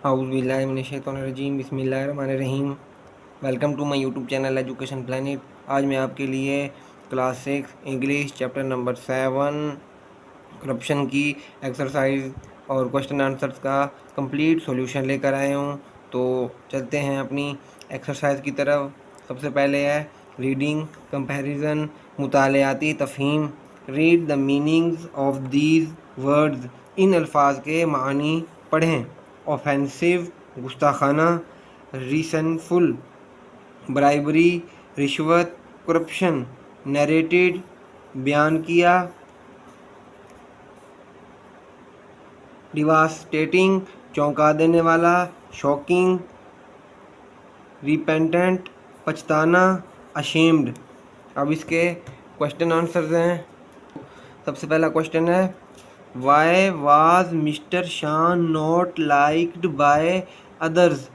औज़ुबिल्लाहिमिनश्शैतानिर्रजीम बिस्मिल्लाहिर्रहमानिर्रहीम। Welcome to my YouTube channel education planet. आज मैं आपके लिए class 6 English chapter number 7 corruption की एक्सरसाइज और क्वेश्चन आंसर्स का कंप्लीट सॉल्यूशन लेकर आया हूँ। तो चलते हैं अपनी एक्सरसाइज की तरफ। सबसे पहले है रीडिंग कंपैरिजन, मुतालियाती तफ़हीम। Read the meanings of these words, इन अल्फाज के मानी पढ़ें। ऑफेंसिव गुस्ताखाना, रिसनफुल ब्राइबरी रिश्वत, करप्शन। नरेटेड बयान किया, डिवास्टेटिंग चौंका देने वाला, शॉकिंग रिपेंटेंट पछताना, अशेम्ड। अब इसके क्वेश्चन आंसर्स हैं। सबसे पहला क्वेश्चन है, वाई वाज मिस्टर शान not liked by others.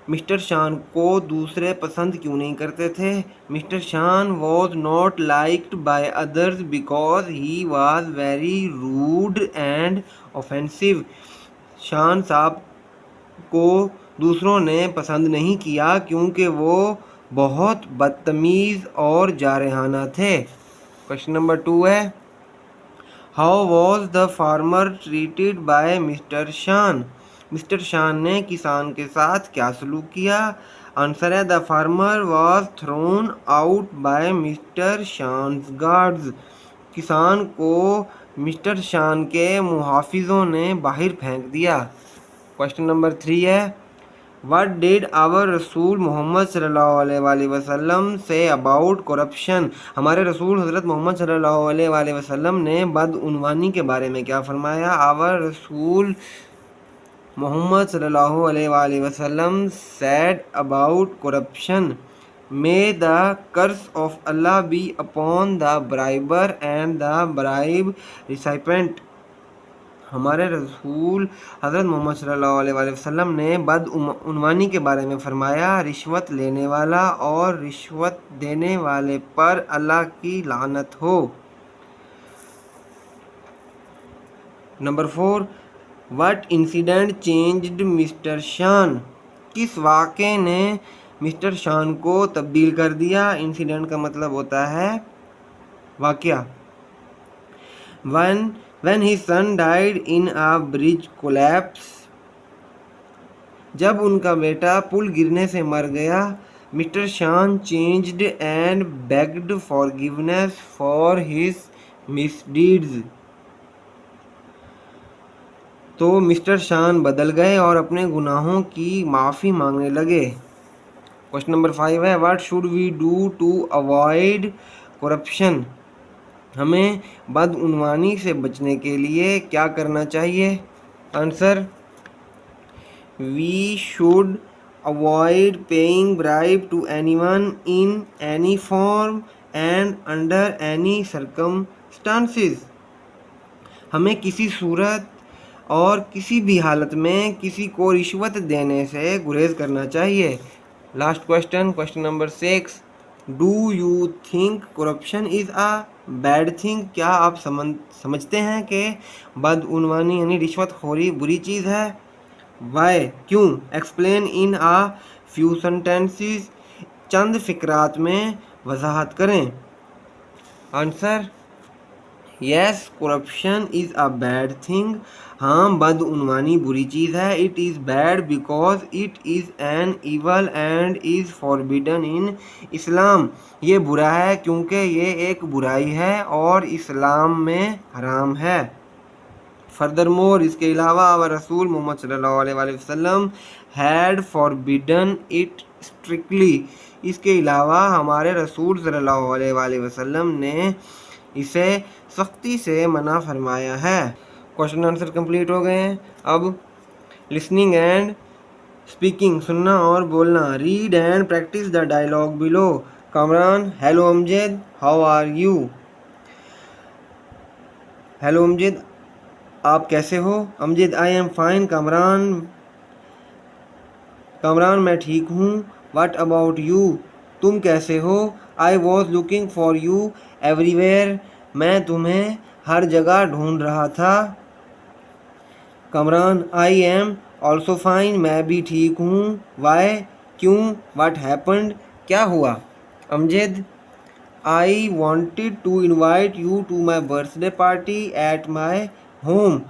Mister शान को दूसरे पसंद क्यों नहीं करते थे? Mister Shan was not liked by others because he was very rude and offensive. Shan sahab को दूसरों ने पसंद नहीं किया क्योंकि वो बहुत बदतमीज़ और जारहाना थे। क्वेश्चन नंबर 2 है, how was the farmer treated by mister शान। मिस्टर शान ने किसान के साथ क्या सलूक किया? आंसर है, the farmer was thrown out by mister Shan's guards. किसान को मिस्टर शान के मुहाफिजों ने बाहर फेंक दिया। क्वेश्चन नंबर 3 है, What did our रसूल मोहम्मद सल्लल्लाहु अलैहि वसल्लम से अबाउट करप्शन। हमारे रसूल हज़रत मोहम्मद सल्लल्लाहु अलैहि वसल्लम ने बदउनवानी के बारे में क्या फरमाया? आवर रसूल मोहम्मद सल्लल्लाहु अलैहि वसल्लम said about corruption, may the curse of Allah be upon the briber and the bribe recipient। हमारे रसूल हज़रत मोहम्मद सल्लल्लाहु अलैहि वसल्लम ने बदउनवानी के बारे में फ़रमाया, रिश्वत लेने वाला और रिश्वत देने वाले पर अल्लाह की लानत हो। Number 4, what incident changed mister शान। किस वाक़े ने मिस्टर शान को तब्दील कर दिया? इंसिडेंट का मतलब होता है वाक़या। When his son died in a bridge collapse, जब उनका बेटा पुल गिरने से मर गया, मिस्टर शान changed and bagged forgiveness for his misdeeds. तो मिस्टर शान बदल गए और अपने गुनाहों की माफ़ी मांगने लगे। क्वेश्चन नंबर 5 है, what should we do to avoid corruption. हमें बदउनवानी से बचने के लिए क्या करना चाहिए? Answer, we should avoid paying bribe to anyone in any form and under any circumstances. हमें किसी सूरत और किसी भी हालत में किसी को रिश्वत देने से गुरेज करना चाहिए। Last question, question number 6, do you think corruption is a bad thing. क्या आप समझते हैं कि बदउनवानी यानी रिश्वतखोरी बुरी चीज़ है? वाई, क्यों? Explain in a few sentences, चंद फिक्रात में वजाहत करें। Answer, yes, corruption is a bad thing. हाँ, बदउनवानी बुरी चीज़ है। It is bad because it is an evil and is forbidden in Islam. ये बुरा है क्योंकि ये एक बुराई है और इस्लाम में हराम है। फर्दरमोर, इसके अलावा आवर रसूल मोहम्मद सल्लल्लाहु अलैहि वसल्लम हैड फॉरबिडन इट स्ट्रिक्टली। इसके अलावा हमारे रसूल सल्लल्लाहु अलैहि वसल्लम ने इसे सख्ती से मना फरमाया है। क्वेश्चन आंसर कंप्लीट हो गए हैं। अब लिसनिंग एंड स्पीकिंग, सुनना और बोलना। Read and practice the dialogue below. Kamran, hello Amjad, how are you. Hello Amjad, आप कैसे हो? Amjad, I am fine Kamran. Kamran, मैं ठीक हूँ। व्हाट अबाउट यू, तुम कैसे हो? I was looking for you everywhere, मैं तुम्हें हर जगह ढूंढ रहा था। Kamran, I am also fine, मैं भी ठीक हूँ। वाई, क्यों? व्हाट हैपन्ड, क्या हुआ? Amjad, I wanted to invite you to my birthday party at my home.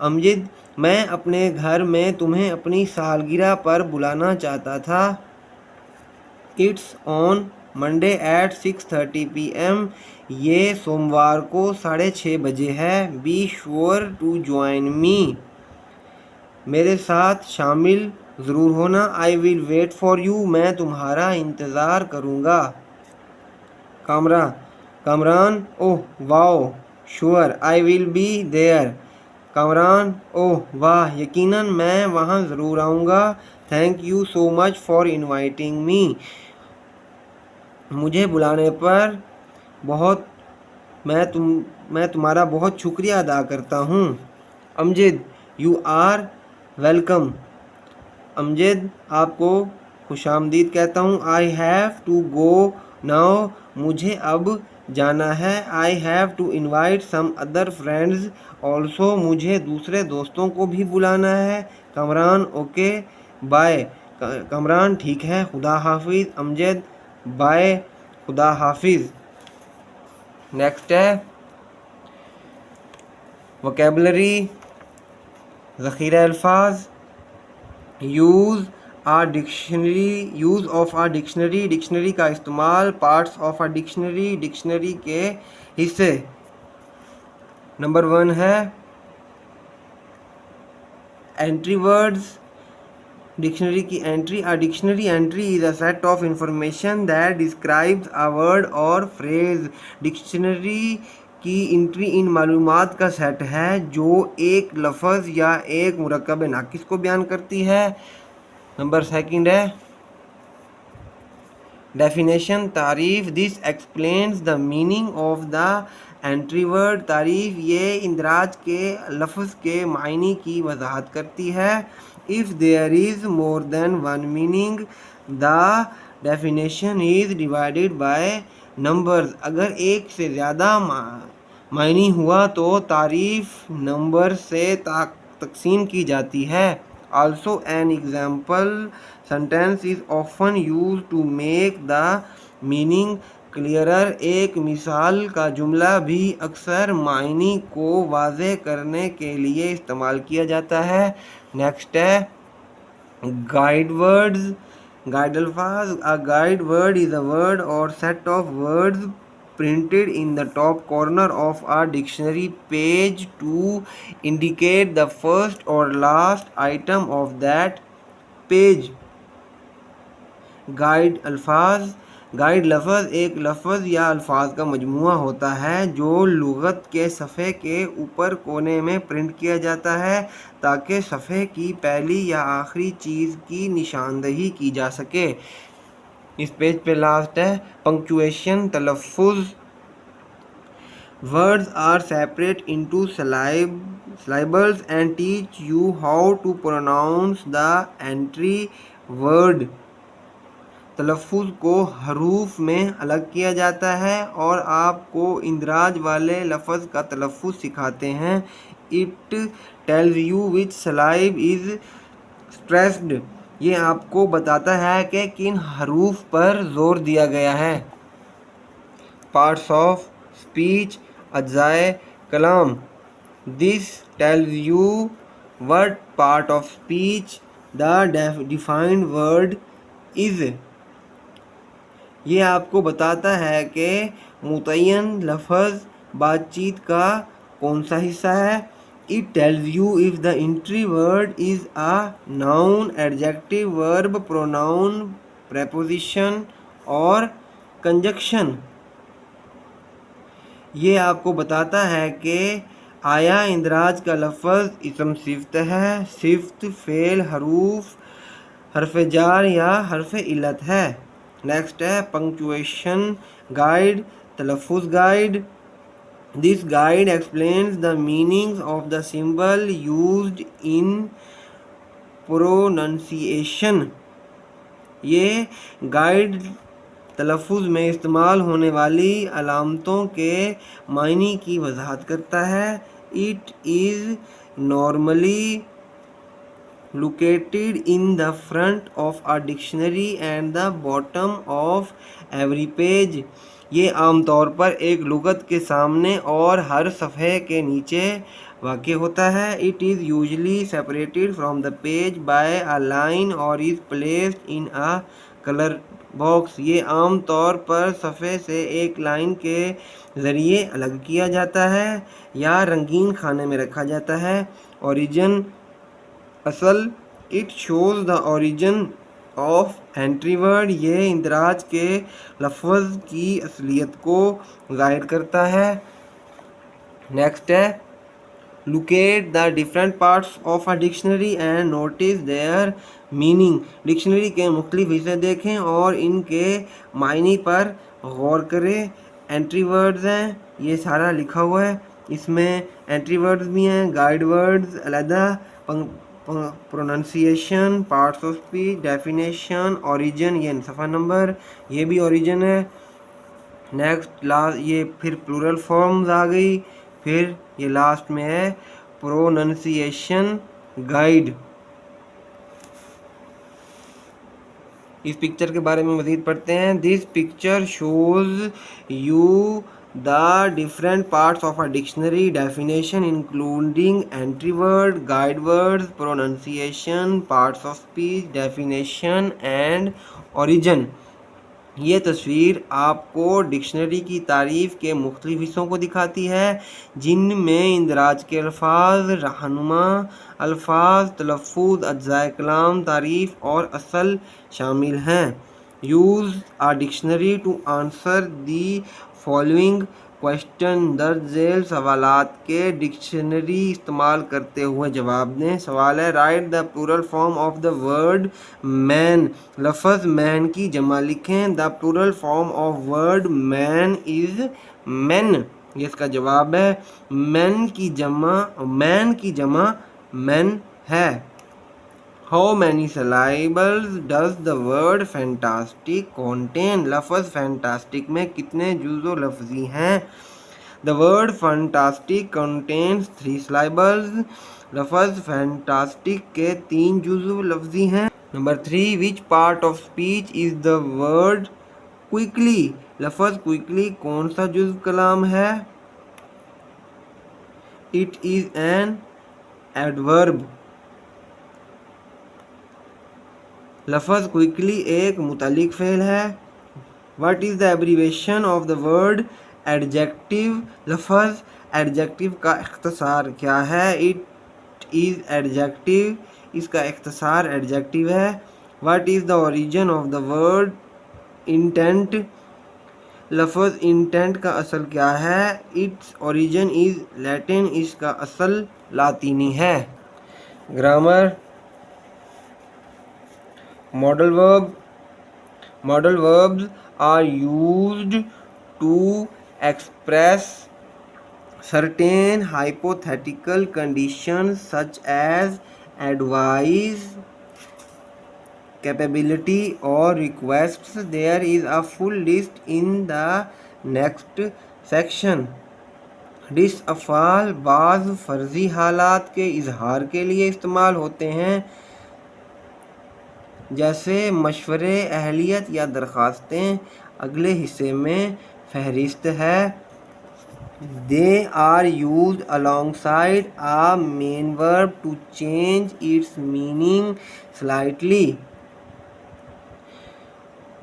Amjad, मैं अपने घर में तुम्हें अपनी सालगिरह पर बुलाना चाहता था। It's on Monday at 6:30 PM। ये सोमवार को 6:30 बजे है। Be sure to join me, मेरे साथ शामिल ज़रूर होना। I will wait for you, मैं तुम्हारा इंतज़ार करूँगा। Kamra, Kamran, oh wow, sure I will be there. Kamran, oh वाह, यकीनन मैं वहाँ ज़रूर आऊँगा। Thank you so much for inviting me, मुझे बुलाने पर बहुत मैं तुम्हारा बहुत शुक्रिया अदा करता हूँ। Amjad, you are welcome. Amjad, आपको खुशामदीद कहता हूँ। I have to go now, मुझे अब जाना है। I have to invite some other friends also, मुझे दूसरे दोस्तों को भी बुलाना है। Kamran, okay bye. कमरान, ठीक है, खुदा हाफिज़। अमजद, बाय, खुदा हाफिज़। नेक्स्ट है वोकेबलरी, ज़ख़ीरा अल्फाज। Use a dictionary, use of a dictionary, dictionary का इस्तेमाल। Parts of a dictionary, dictionary के हिस्से। नंबर 1 है एंट्री वर्ड्स, डिक्शनरी की entry. A dictionary entry is a set of information that describes a word or phrase. Dictionary की entry इन मालूमात का सेट है जो एक लफ्ज़ या एक मुरक्कब नाकिस को बयान करती है। नंबर 2 है डेफिनेशन, तारीफ। This explains the meaning of the entry word. तारीफ ये इंदराज के लफ्ज़ के मायने की वजाहत करती है। If there is more than one meaning the definition is divided by numbers. अगर एक से ज़्यादा मायने हुआ तो तारीफ नंबर से तकसीम की जाती है। Also an example sentence is often used to make the meaning clearer। एक मिसाल का जुमला भी अक्सर मायने को वाज़े करने के लिए इस्तेमाल किया जाता है। नेक्स्ट है गाइड वर्ड्स, गाइड अल्फाज। A guide word is a word or set of words printed in the top corner of a dictionary page to indicate the first or last item of that page। Guide अल्फाज, guide लफ्ज़ एक लफ्ज़ या अल्फाज का मजमुआ होता है जो लुग़त के सफ़े के ऊपर कोने में प्रिंट किया जाता है ताकि सफ़े की पहली या आखिरी चीज़ की निशानदही की जा सके। इस पेज पे लास्ट है punctuation, तलफ़ुज़। Words are separate into syllables and teach you how to pronounce the entry word। तलफ़ुज़ को हरूफ में अलग किया जाता है और आपको इंदराज वाले लफ्ज़ का तलफ़ुज़ सिखाते हैं। It tells you which syllable is stressed। ये आपको बताता है कि किन हरूफ पर ज़ोर दिया गया है। Parts of speech, अज्ज़ाए कलाम। This tells you what part of speech the defined word is। ये आपको बताता है कि मुतय्यन लफ्ज़ बातचीत का कौन सा हिस्सा है। It tells you if the entry word is a noun, adjective, verb, pronoun, preposition और conjunction। ये आपको बताता है कि आया इंदराज का लफ्ज़ इसम सिफ़त है, सिफ़त फ़ेल हरूफ हरफ जार या हरफ इल्लत है। नेक्स्ट है पंक्चुएशन गाइड, तलफ़ुज़ guide. This guide explains the meanings of the symbol used in pronunciation. ये गाइड तलफ़ुज़ में इस्तेमाल होने वाली अलामतों के मायने की वजाहत करता है। It is normally located in the front of a dictionary and the bottom of every page। ये आमतौर पर एक लुगत के सामने और हर सफ़े के नीचे वाक़ होता है। It is usually separated from the page by a line or is placed in a colour box. ये आम तौर पर सफ़े से एक लाइन के ज़रिए अलग किया जाता है या रंगीन खाने में रखा जाता है। ओरिजिन असल, it shows the origin of entry word. ये इंदराज के लफ्ज़ की असलियत को ज़ाहिर करता है। नेक्स्ट है locate the different parts of a dictionary and notice there meaning. Dictionary के मुख्तलिफ हिस्से देखें और इनके मायने पर गौर करें। एंट्री वर्ड्स हैं, ये सारा लिखा हुआ है। इसमें एंट्री वर्ड्स भी हैं, गाइड वर्ड्स अलहदा, pronunciation, parts of speech, definition, origin, ये सफ़ा नंबर, ये भी ओरिजिन है। नेक्स्ट लास्ट ये फिर प्लूरल फॉर्म्स आ गई। फिर ये लास्ट में है प्रोनाउंसिएशन गाइड। इस पिक्चर के बारे में मज़ीद पढ़ते हैं। This picture shows you the different parts of a dictionary definition including entry word, guide words, pronunciation, parts of speech, definition and origin. ये तस्वीर आपको डिक्शनरी की तारीफ़ के मुख्तलिफ हिस्सों को दिखाती है जिनमें इंदराज के अल्फाज, रहनुमा अल्फाज, तलफ़्फ़ुज़, अज्ज़ाए कलाम, तारीफ़ और असल शामिल हैं। Use a dictionary to answer the following question. दर्ज झेल सवालात के डिक्शनरी इस्तेमाल करते हुए जवाब दें। सवाल है write the plural form of the word man. लफ्ज़ मैन की जमा लिखें। The plural form of word man is man. ये इसका जवाब है। मैन की जमा मैन है। How many syllables does the word fantastic contain? लफ्ज़ फैंटास्टिक में कितने जुज़ो लफ्ज़ी हैं? The word fantastic contains 3 syllables। लफ्ज़ फैंटास्टिक के 3 जुज़ो लफ्ज़ी हैं। Number 3 which part of speech is the word quickly? लफ्ज़ क्विकली कौन सा जुज़ कलाम है? It is an adverb. लफ्ज़ क्विकली एक मुतल्लिक फ़ेल है। What is the abbreviation of the word adjective? लफ्ज़ एडजेक्टिव का इख्तिसार क्या है? इट इज़ एडजेक्टिव, इसका इख्तिसार एडजेक्टिव है। What is the origin of the word intent? लफ्ज़ इंटेंट का असल क्या है? इट्स ओरिजिन इज़ लैटिन, इसका असल लातीनी है। Grammar Modal verbs are used to express certain hypothetical conditions such as advice, capability or requests. There is a full list in the next section. This अफ़ाल बाज़ फ़र्ज़ी हालात के इजहार के लिए इस्तेमाल होते हैं जैसे मशवरे, अहलियत या दरख्वास्तें। अगले हिस्से में फहरिस्त है। They are use alongside a main verb to change its meaning slightly.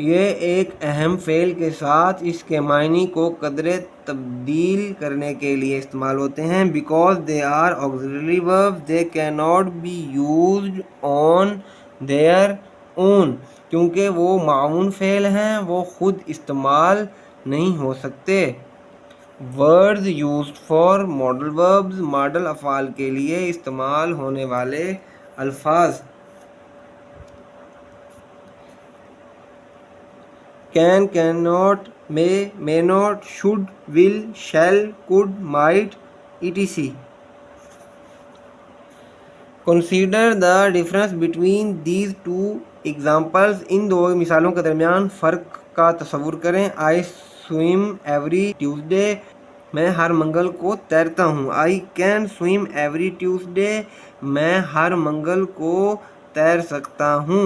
ये एक अहम फ़ेल के साथ इसके मायने को कदरे तब्दील करने के लिए इस्तेमाल होते हैं। Because they are auxiliary verbs they can not be used on their own. क्योंकि वो माऊन फ़ेल हैं, वो ख़ुद इस्तेमाल नहीं हो सकते। Words used for modal verbs, modal अफ़ाल के लिए इस्तेमाल होने वाले अल्फाज। Can, can not, may not, should, will, shall, could, might, etc. Consider the difference between these two examples. इन दो मिसालों के दरमियान फ़र्क का तसव्वुर करें। आई स्विम एवरी ट्यूसडे, मैं हर मंगल को तैरता हूँ। I can swim every Tuesday. मैं हर मंगल को तैर सकता हूँ।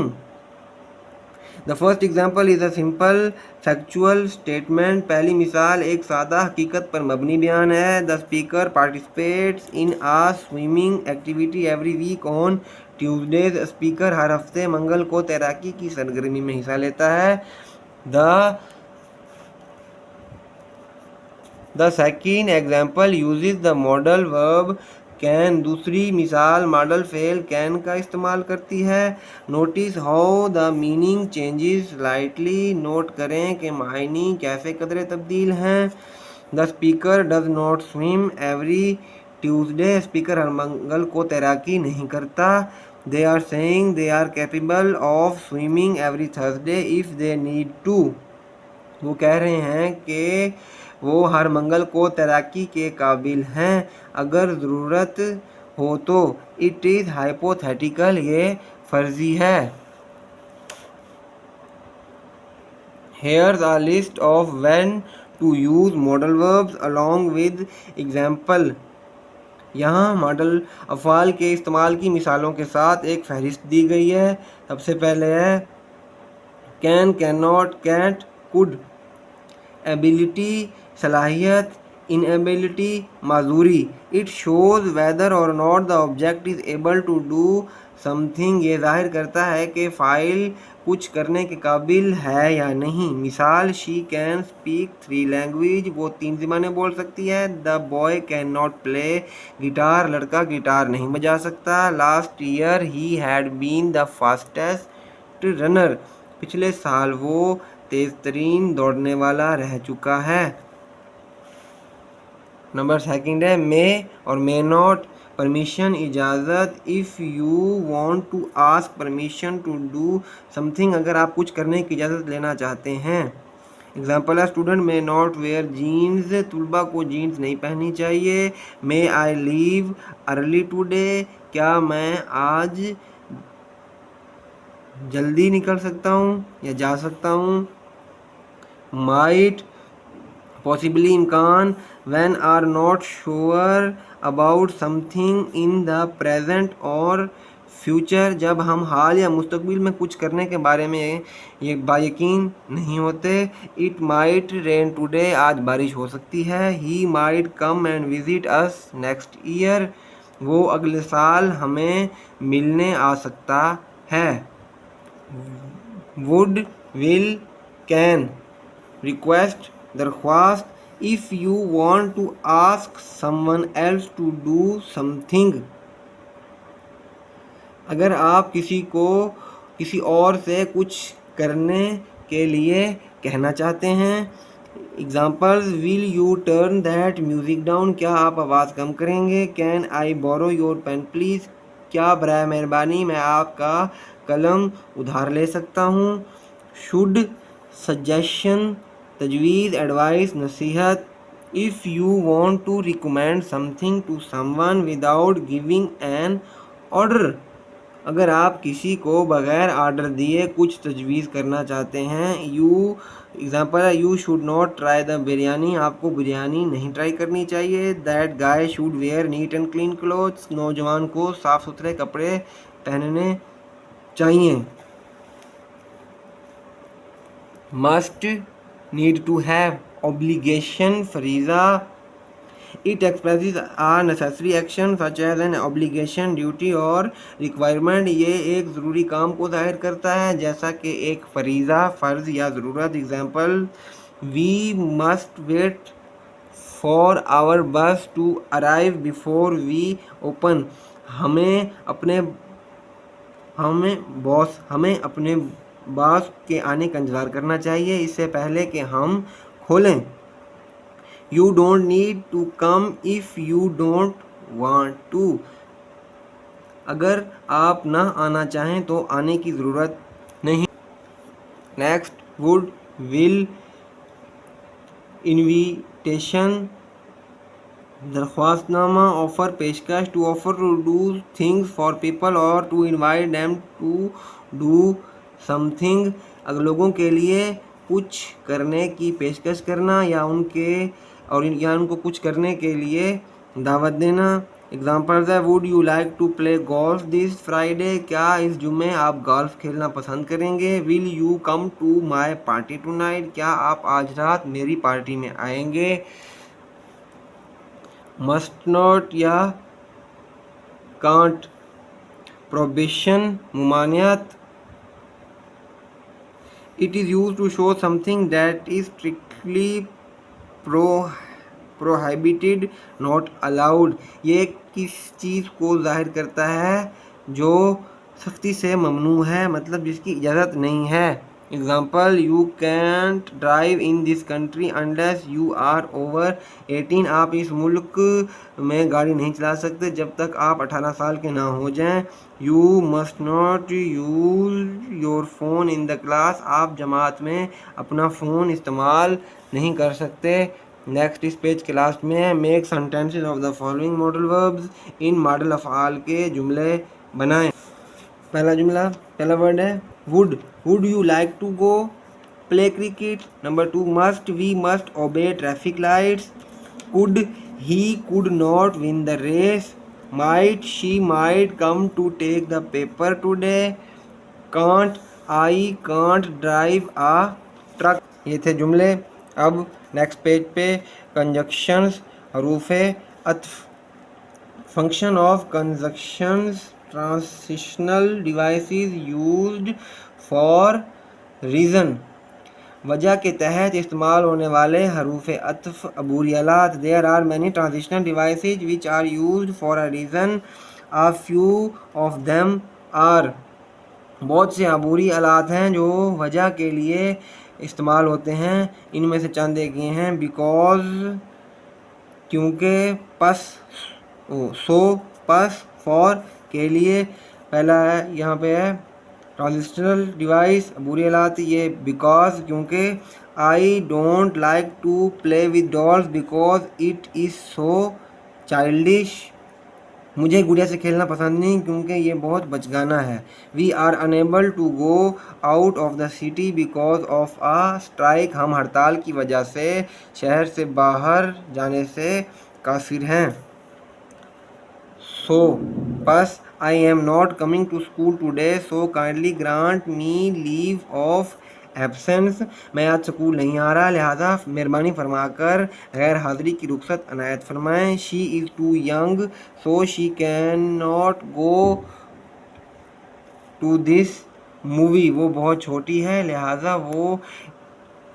The first example is a simple factual statement. पहली मिसाल एक सादा हकीकत पर मबनी बयान है। The speaker participates in a swimming activity every week on Tuesdays. Speaker हर हफ्ते मंगल को तैराकी की सरगर्मी में हिस्सा लेता है। The second example uses the modal verb can. दूसरी मिसाल मॉडल फेल कैन का इस्तेमाल करती है। Notice how the meaning changes slightly. Note करें कि मायनी कैसे कदरे तब्दील हैं। The speaker does not swim every Tuesday. Speaker हर मंगल को तैराकी नहीं करता। They are saying they are capable of swimming every Thursday if they need to. वो कह रहे हैं कि वो हर मंगल को तैराकी के काबिल हैं अगर ज़रूरत हो तो। इट इज़ हाइपोथेटिकल, ये फर्जी है। Here's a list of when to use modal verbs along with example। यहाँ मॉडल अफ़ाल के इस्तेमाल की मिसालों के साथ एक फहरिस्त दी गई है। सबसे पहले है can, can not, can't, could. Ability सलाहियत, इनएबिलिटी माजूरी। It shows whether or not the object is able to do something. ये जाहिर करता है कि फ़ाइल कुछ करने के काबिल है या नहीं। मिसाल शी कैन स्पीक 3 लैंग्वेज। वो 3 ज़बानें बोल सकती है। The boy can not play guitar. लड़का गिटार नहीं बजा सकता। Last year he had been the fastest runner. पिछले साल वो तेज़ तरीन दौड़ने वाला रह चुका है। नंबर सेकंड है मे और मे नॉट। परमिशन इजाज़त। If you want to ask permission to do something. अगर आप कुछ करने की इजाज़त लेना चाहते हैं। एग्जाम्पल है student may not wear jeans. तुलबा को जीन्स नहीं पहननी चाहिए। May I leave early today. क्या मैं आज जल्दी निकल सकता हूँ या जा सकता हूँ। माइट पॉसिबली इम्कान। When are not sure about something in the present or future. जब हम हाल या मुस्तकबिल में कुछ करने के बारे में ये बायकीन नहीं होते। It might rain today. आज बारिश हो सकती है। He might come and visit us next year. वो अगले साल हमें मिलने आ सकता है। Would, will, can. रिक्वेस्ट दरख्वास्त। If you want to ask someone else to do something. अगर आप किसी को किसी और से कुछ करने के लिए कहना चाहते हैं। Examples will you turn that music down. क्या आप आवाज़ कम करेंगे। Can I borrow your pen please. क्या बराए मेहरबानी मैं आपका कलम उधार ले सकता हूँ। शुड सजेशन तजवीज़ एडवाइस नसीहत। If you want to recommend something to someone without giving an order. अगर आप किसी को बग़ैर आर्डर दिए कुछ तजवीज़ करना चाहते हैं। यू एग्जाम्पल है you should not try the biryani. आपको बिरयानी नहीं ट्राई करनी चाहिए। That guy should wear neat and clean clothes. नौजवान को साफ़ सुथरे कपड़े पहनने चाहिए। Must, need to have, obligation, फरीज़ा। It expresses a necessary action such as an obligation, duty और requirement। ये एक ज़रूरी काम को जाहिर करता है जैसा कि एक फरीज़ा, फ़र्ज़ या ज़रूरत। Example we must wait for our bus to arrive before we open। हमें अपने बॉस के आने का इंतज़ार करना चाहिए इससे पहले कि हम खोलें। You don't need to come if you don't want to। अगर आप ना आना चाहें तो आने की ज़रूरत नहीं। नेक्स्ट वुड, विल, इनविटेशन, दरख्वास्तनामा, ऑफ़र पेशकश। To offer to do things for people or to invite them to do something. अगर लोगों के लिए कुछ करने की पेशकश करना या उनके और या उनको कुछ करने के लिए दावत देना। एग्जाम्पल्स है would you like to play golf this Friday, क्या इस जुम्मे आप गोल्फ खेलना पसंद करेंगे। Will you come to my party tonight, क्या आप आज रात मेरी पार्टी में आएंगे। मस्ट नॉट या कांट, प्रोबिशन मुमानियत। It is use to show something that is strictly prohibited not allowed, ये किस चीज़ को जाहिर करता है जो सख्ती से ममनू है, मतलब जिसकी इजाज़त नहीं है। Example you can't drive in this country unless you are over 18, आप इस मुल्क में गाड़ी नहीं चला सकते जब तक आप 18 साल के ना हो जाएं। You must not use your phone in the class, आप जमात में अपना फ़ोन इस्तेमाल नहीं कर सकते। नेक्स्ट इस पेज के लास्ट में है make sentences of the following modal verbs, इन मॉडल अफ़आल के जुमले बनाएं। पहला वर्ड है would you like to go play cricket. Number 2 must, we must obey traffic lights. Could, he could not win the race. Might, she might come to take the paper today. Can't, I can't drive a truck. ये थे जुमले। अब next page पे conjunctions, हरूफे अत्फ। Function of conjunctions, transitional devices used for reason, वजह के तहत इस्तेमाल होने वाले हरूफ अत्फ अबूरी आलात। There are many transitional devices which are used for a reason, a few of them are, बहुत से अबूरी आलात हैं जो वजह के लिए इस्तेमाल होते हैं, इनमें से चंद एक ये हैं बिकॉज, क्योंकि, पस, सो, पस, फॉर, के लिए। पहला है यहाँ पे है ट्रांजिशनल डिवाइस अबूरी आलात, ये बिकॉज क्योंकि, I don't like to play with dolls because it is so childish, मुझे गुड़िया से खेलना पसंद नहीं क्योंकि ये बहुत बचगाना है। We are unable to go out of the city because of a strike, हम हड़ताल की वजह से शहर से बाहर जाने से कासिर हैं। सो, बस, I am not coming to school today so kindly grant me leave of absence, मैं आज स्कूल नहीं आ रहा लिहाजा मेहरबानी फरमाकर गैर हाज़िरी की रुख्सत अनायत फरमाएं। She is too young so she can not go to this movie, वो बहुत छोटी है लिहाजा वो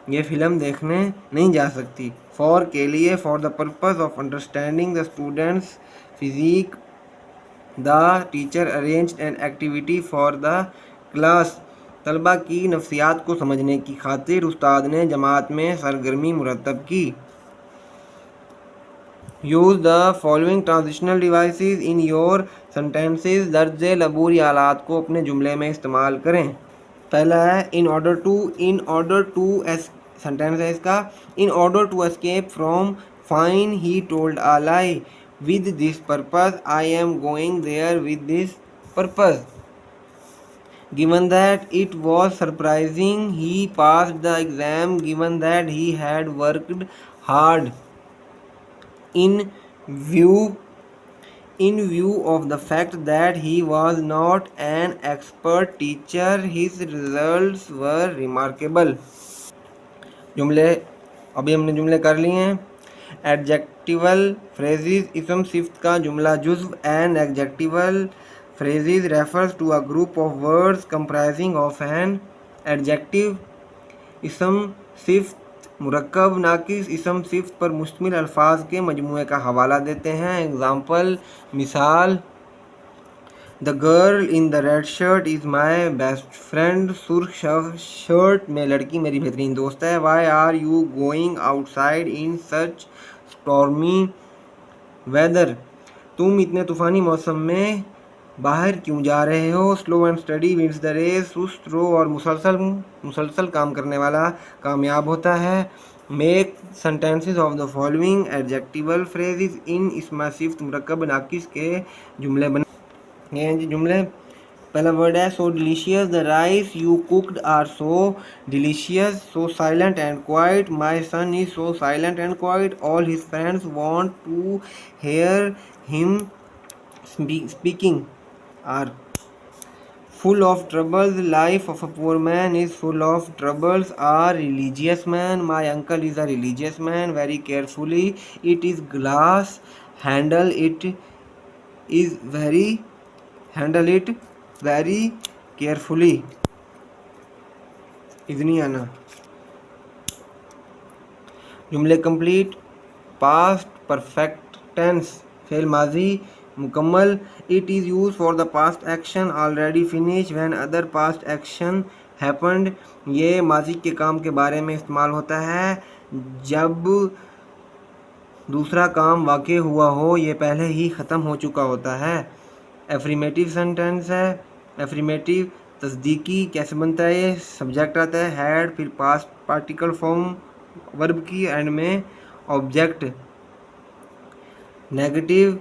ये फ़िल्म देखने नहीं जा सकती। फॉर, के लिए, for the purpose of understanding the students physique, the teacher arranged an activity for the class, तलबा की नफ्सियात को समझने की खातिर उस्ताद ने जमात में सरगर्मी मुरतब की। Use the following transitional devices in your sentences, दर्ज अबूरी आलात को अपने जुमले में इस्तेमाल करें। पहला है इन ऑर्डर टू सेंटेंस है इसका, in order to escape from fine he told a lie, with this purpose I am going there with this purpose. Given that it was surprising he passed the exam, given that he had worked hard, in view of the fact that he was not an expert teacher his results were remarkable। जुमले अभी हमने जुमले कर लिए हैं। Adjectival phrases, इसम सिफ्त का जुमला जुज़्व, an adjectival phrases refers to a group of words comprising of an adjective। इसम सिफ्त मुरक्कब नाकिस इसम सिफ्त पर मुश्तमिल अल्फाज के मजमूए का हवाला देते हैं। एग्जाम्पल, मिसाल, the girl in the red shirt is my best friend, सुर्ख शर्ट में लड़की मेरी बेहतरीन दोस्त है। Why are you going outside in such stormy weather, तुम इतने तूफ़ानी मौसम में बाहर क्यों जा रहे हो। Slow and study wins the race, सुस्त रो और मुसलसल काम करने वाला कामयाब होता है। Make sentences of the following adjectival phrases इन इसम सिफ्त मुरक्कब नाकिस के जुमले बना। ये हैं जी जुमले। पहला वर्ड है so delicious, the rice you cooked are so delicious, so silent and quiet, my son is so silent and quiet, all his friends want to hear him speaking, are full of troubles, life of a poor man is full of troubles, a religious man, my uncle is a religious man, very carefully, it is glass, handle it is very, handle it very carefully, इतनी आना। जुमले complete. Past perfect tense फेल माजी मुकम्मल। It is use for the past action already finish when other past action happened. ये माजी के काम के बारे में इस्तेमाल होता है जब दूसरा काम वाक़ई हुआ हो, ये पहले ही ख़त्म हो चुका होता है। एफर्मेटिव सेंटेंस है। एफर्मेटिव तस्दीकी कैसे बनता है, ये सब्जेक्ट आता है हैड, फिर पास्ट पार्टिकल फॉर्म वर्ब की, एंड में object. Negative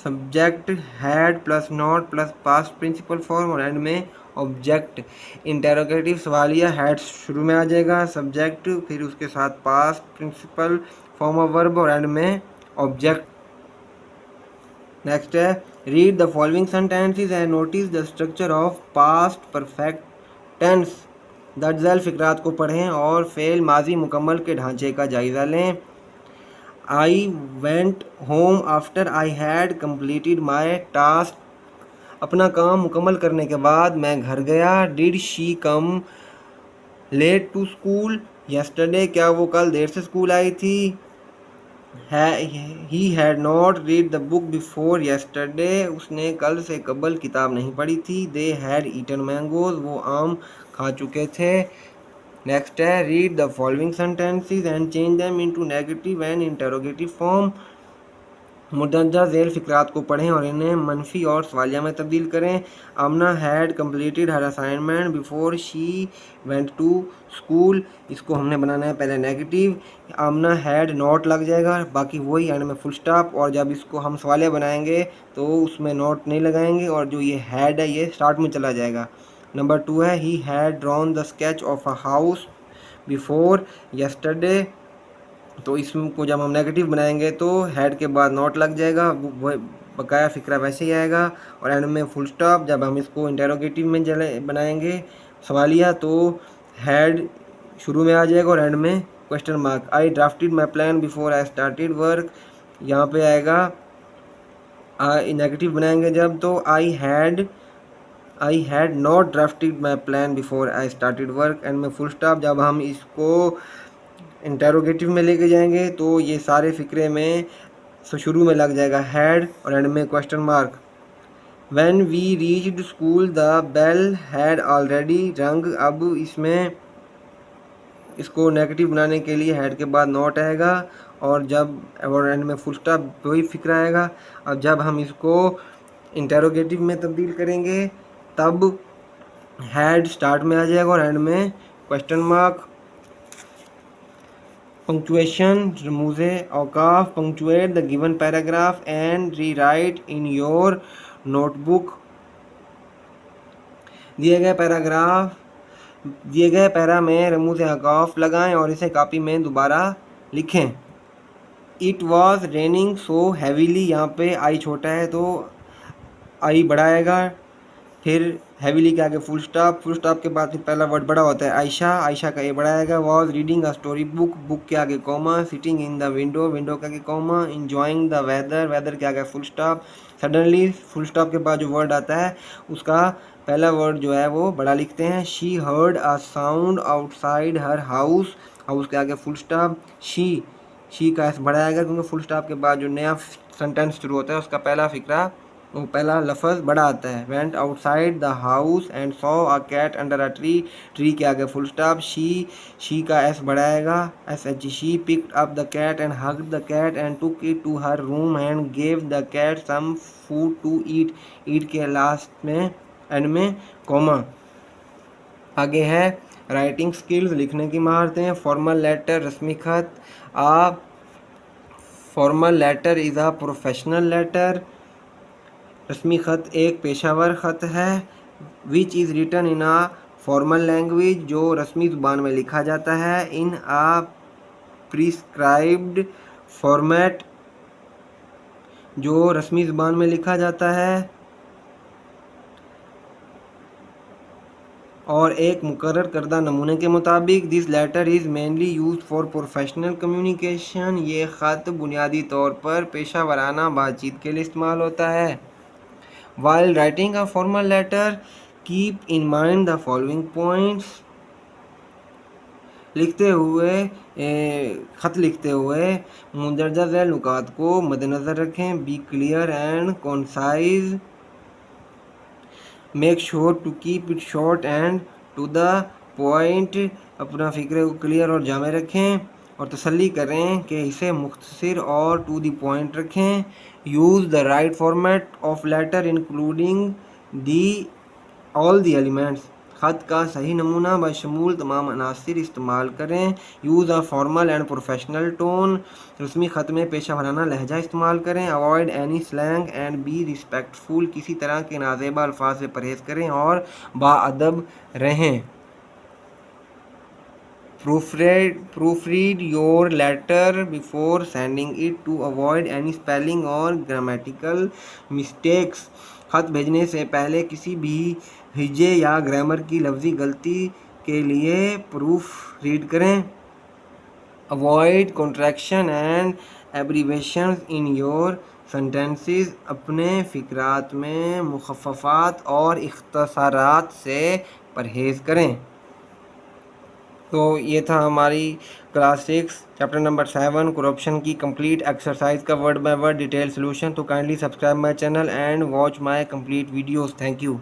subject had plus not plus past principle form और एंड में ऑब्जेक्ट। इंटेरोगेटिव सवालिया हैड शुरू में आ जाएगा सब्जेक्ट, फिर उसके साथ past principle form of verb और एंड में ऑब्जेक्ट। नेक्स्ट है read the following sentences and notice the structure of past perfect tense. दर्ज झैल फिक्रात को पढ़ें और फेल माजी मुकम्मल के ढांचे का जायज़ा लें। I went home after I had completed my task. अपना काम मुकम्मल करने के बाद मैं घर गया। Did she come late to school yesterday. क्या वो कल देर से स्कूल आई थी। He had not read the book before yesterday. उसने कल से कबल किताब नहीं पढ़ी थी। They had eaten mangoes. वो आम खा चुके थे। नेक्स्ट है read the following sentences and change them into negative and interrogative form. मुदर्जा झैल फिक्रात को पढ़ें और इन्हें मनफी और सवालिया में तब्दील करें। Amna had completed her assignment before she went to school. इसको हमने बनाना है पहले नेगेटिव। आमना हैड नॉट लग जाएगा, बाकी वही एंड में फुल स्टॉप। और जब इसको हम सवालिया बनाएंगे तो उसमें नॉट नहीं लगाएंगे और जो ये हैड है ये स्टार्ट में चला जाएगा। नंबर 2 है he had drawn the sketch of a house before yesterday. तो इसको जब हम नेगेटिव बनाएंगे तो हेड के बाद नॉट लग जाएगा, वो बकाया फिक्रा वैसे ही आएगा और एंड में फुल स्टॉप। जब हम इसको इंटेरोगेटिव में बनाएंगे सवालिया तो हेड शुरू में आ जाएगा और एंड में question mark. I drafted my plan before I started work. यहाँ पे आएगा नेगेटिव बनाएंगे जब तो I had not drafted my plan before I started work, and में फुल स्टॉप। जब हम इसको इंटेरोगेटिव में लेके जाएंगे तो ये सारे फिक्रे में शुरू में लग जाएगा हैड और एंड में question mark. When we reached school the bell had already rung. अब इसमें इसको नेगेटिव बनाने के लिए हेड के बाद नॉट आएगा और जब और एंड में फुल स्टॉप वही फिक्र आएगा। अब जब हम इसको इंटेरोगेटिव में तब्दील करेंगे तब हेड स्टार्ट में आ जाएगा और एंड में क्वेश्चन मार्क। पंक्चुएशन रमूज़े औकाफ। Punctuate the given paragraph and rewrite in your notebook. दिए गए पैरा में रमूज़े औकाफ लगाएं और इसे कॉपी में दोबारा लिखें। It was raining so heavily. यहाँ पे आई छोटा है तो आई बड़ा आएगा, फिर हैवीली के आगे फुल स्टॉप के बाद फिर पहला वर्ड बड़ा होता है आयशा का ए बड़ा आएगा। Was reading a story book के आगे comma, sitting in the window के आगे कॉमा, इंजॉइंग द वेदर के आगे full stop. Suddenly full stop के बाद जो वर्ड आता है उसका पहला वर्ड जो है वो बड़ा लिखते हैं। She heard a sound outside her house के आगे फुल स्टॉप। शी का ऐसा बड़ा आएगा क्योंकि फुल स्टॉप के बाद जो नया सेंटेंस शुरू होता है उसका पहला फिक्रा वो पहला लफ्ज़ बड़ा आता है। Went outside the house and saw a cat under a tree के आगे फुल स्टॉप। शी का एस बड़ा आएगा SH। She picked up the cat and hugged the cat and took it to her room and gave the cat some food to eat के last में and में comma. आगे है writing skills लिखने की महारतें। फॉर्मल लेटर रस्मी खत। Formal letter is a professional letter. रस्मी ख़त एक पेशावर ख़त है। Which is written in a formal language, जो रस्मी ज़ुबान में लिखा जाता है। इन आ प्रिस्क्राइब्ड फॉर्मेट, जो रस्मी ज़ुबान में लिखा जाता है। और एक मुकर्रर करदा नमूने के मुताबिक। This letter is mainly use for professional communication, ये ख़त बुनियादी तौर पर पेशा वराना बातचीत के लिए इस्तेमाल होता है। While writing a formal letter keep in mind the following points, ख़त लिखते हुए मुंदरजा झैल नुकात को मद्देनज़र रखें। Be clear and concise, make sure to keep it short and to the point, अपना फ़िक्रे को क्लियर और जामे रखें और तसल्ली करें कि इसे मुख्तसर और टू द पॉइंट रखें। Use the right format of letter including the all the elements, ख़त का सही नमूना बशमूल तमाम अनासिर इस्तेमाल करें। Use a formal and professional tone, रस्मी ख़त में पेशा वराना लहजा इस्तेमाल करें। Avoid any slang and be respectful, किसी तरह के नाजेबा अल्फाज से परहेज़ करें और बाअदब रहें। Proofread your letter before sending it to avoid any spelling or grammatical mistakes, ख़त भेजने से पहले किसी भी हिज्जे या ग्रामर की लफ्ज़ी गलती के लिए प्रूफ रीड करें। Avoid contraction and abbreviations in your sentences, अपने फ़िक्रात में मुख़फ़्फ़फ़ात और इख्तसारात से परहेज़ करें। तो ये था हमारी क्लास 6 चैप्टर नंबर 7 करप्शन की कंप्लीट एक्सरसाइज का word by word detail solution. तो kindly subscribe my channel and watch my complete videos. Thank you.